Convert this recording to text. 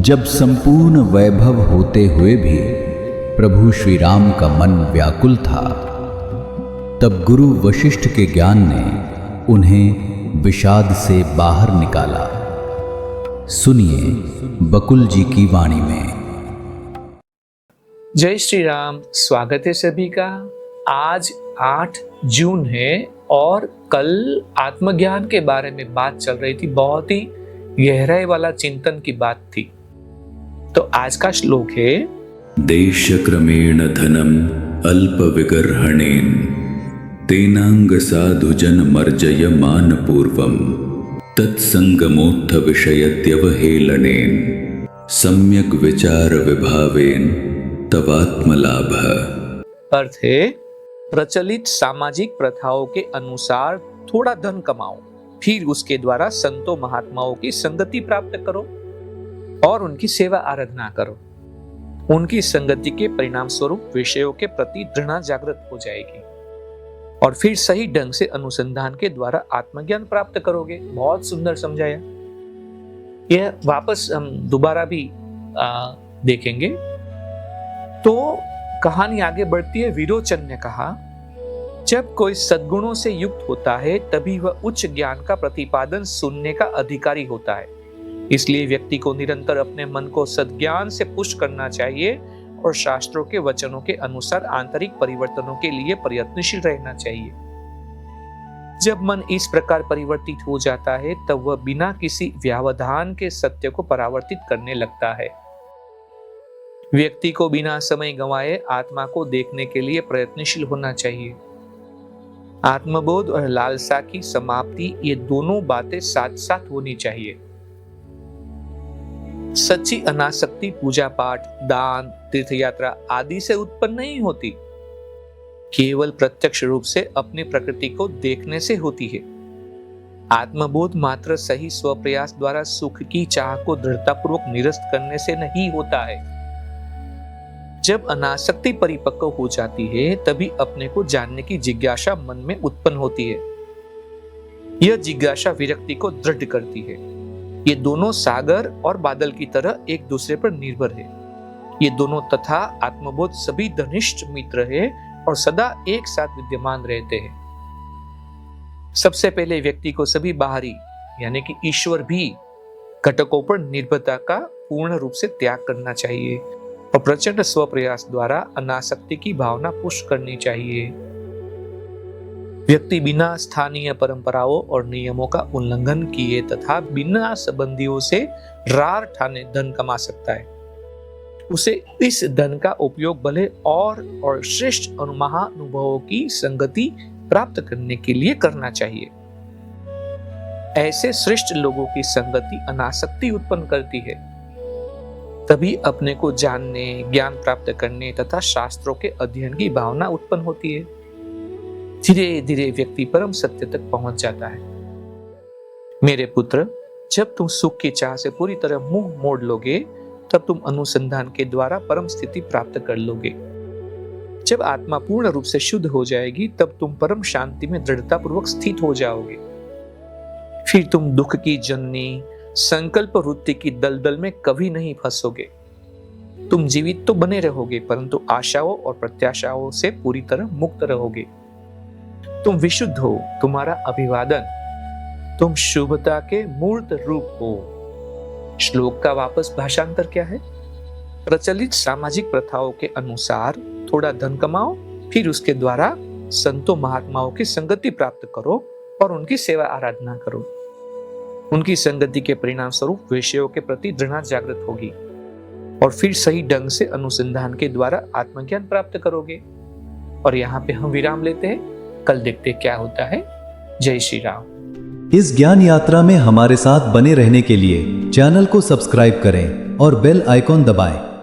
जब संपूर्ण वैभव होते हुए भी प्रभु श्री राम का मन व्याकुल था, तब गुरु वशिष्ठ के ज्ञान ने उन्हें विषाद से बाहर निकाला। सुनिए बकुल जी की वाणी में। जय श्री राम। स्वागत है सभी का। आज 8 जून है और कल आत्मज्ञान के बारे में बात चल रही थी। बहुत ही गहराई वाला चिंतन की बात थी। तो आज का श्लोक है, देश क्रमेण धनम अल्प विगर्हणेन तेनांग साधुजन मर्जय मान पूर्वम तत्संगमोत्थ विषयत्यवहेलनेन सम्यक विचार विभावेन तवात्मलाभ। अर्थ है, प्रचलित सामाजिक प्रथाओं के अनुसार थोड़ा धन कमाओ, फिर उसके द्वारा संतों महात्माओं की संगति प्राप्त करो और उनकी सेवा आराधना करो। उनकी संगति के परिणाम स्वरूप विषयों के प्रति घृणा जागृत हो जाएगी और फिर सही ढंग से अनुसंधान के द्वारा आत्मज्ञान प्राप्त करोगे। बहुत सुंदर समझाया। यह वापस हम दोबारा भी देखेंगे। तो कहानी आगे बढ़ती है। विरोचन ने कहा, जब कोई सद्गुणों से युक्त होता है तभी वह उच्च ज्ञान का प्रतिपादन सुनने का अधिकारी होता है। इसलिए व्यक्ति को निरंतर अपने मन को सद्ज्ञान से पुष्ट करना चाहिए और शास्त्रों के वचनों के अनुसार आंतरिक परिवर्तनों के लिए प्रयत्नशील रहना चाहिए। जब मन इस प्रकार परिवर्तित हो जाता है तब वह बिना किसी व्यवधान के सत्य को परावर्तित करने लगता है। व्यक्ति को बिना समय गंवाए आत्मा को देखने के लिए प्रयत्नशील होना चाहिए। आत्मबोध और लालसा की समाप्ति, ये दोनों बातें साथ साथ होनी चाहिए। सच्ची अनासक्ति पूजा पाठ, दान, तीर्थ यात्रा आदि से उत्पन्न नहीं होती, केवल प्रत्यक्ष रूप से अपनी प्रकृति को देखने से होती है। आत्मबोध मात्र सही स्वप्रयास द्वारा सुख की चाह को दृढ़तापूर्वक निरस्त करने से नहीं होता है। जब अनासक्ति परिपक्व हो जाती है तभी अपने को जानने की जिज्ञासा मन में उत्पन्न होती है। यह जिज्ञासा विरक्ति को दृढ़ करती है। ये दोनों सागर और बादल की तरह एक दूसरे पर निर्भर है। ये दोनों तथा आत्मबोध सभी घनिष्ठ मित्र है और सदा एक साथ विद्यमान रहते हैं। सबसे पहले व्यक्ति को सभी बाहरी यानी कि ईश्वर भी घटकों पर निर्भरता का पूर्ण रूप से त्याग करना चाहिए और प्रचंड स्वप्रयास द्वारा अनासक्ति की भावना पुष्ट करनी चाहिए। व्यक्ति बिना स्थानीय परंपराओं और नियमों का उल्लंघन किए तथा बिना संबंधियों से रार ठाने धन कमा सकता है। उसे इस धन का उपयोग भले और श्रेष्ठ महानुभवों की संगति प्राप्त करने के लिए करना चाहिए। ऐसे श्रेष्ठ लोगों की संगति अनासक्ति उत्पन्न करती है। तभी अपने को जानने, ज्ञान प्राप्त करने तथा शास्त्रों के अध्ययन की भावना उत्पन्न होती है। धीरे धीरे व्यक्ति परम सत्य तक पहुंच जाता है। मेरे पुत्र, जब तुम सुख की चाह से पूरी तरह मुंह मोड़ लोगे तब तुम अनुसंधान के द्वारा परम स्थिति प्राप्त कर लोगे। जब आत्मा पूर्ण रूप से शुद्ध हो जाएगी तब तुम परम शांति में दृढ़ता पूर्वक स्थित हो जाओगे। फिर तुम दुख की जननी संकल्प वृत्ति की दलदल में कभी नहीं फंसोगे। तुम जीवित तो बने रहोगे परंतु आशाओं और प्रत्याशाओं से पूरी तरह मुक्त रहोगे। तुम विशुद्ध हो, तुम्हारा अभिवादन। तुम शुभता के मूर्त रूप हो। श्लोक का वापस भाषांतर क्या है? प्रचलित सामाजिक प्रथाओं के अनुसार थोड़ा धन कमाओ, फिर उसके द्वारा संतों महात्माओं की संगति प्राप्त करो और उनकी सेवा आराधना करो। उनकी संगति के परिणाम स्वरूप विषयों के प्रति घृणा जागृत होगी और फिर सही ढंग से अनुसंधान के द्वारा आत्मज्ञान प्राप्त करोगे। और यहाँ पे हम विराम लेते हैं। कल देखते क्या होता है। जय श्री राम। इस ज्ञान यात्रा में हमारे साथ बने रहने के लिए चैनल को सब्सक्राइब करें और बेल आइकॉन दबाएं।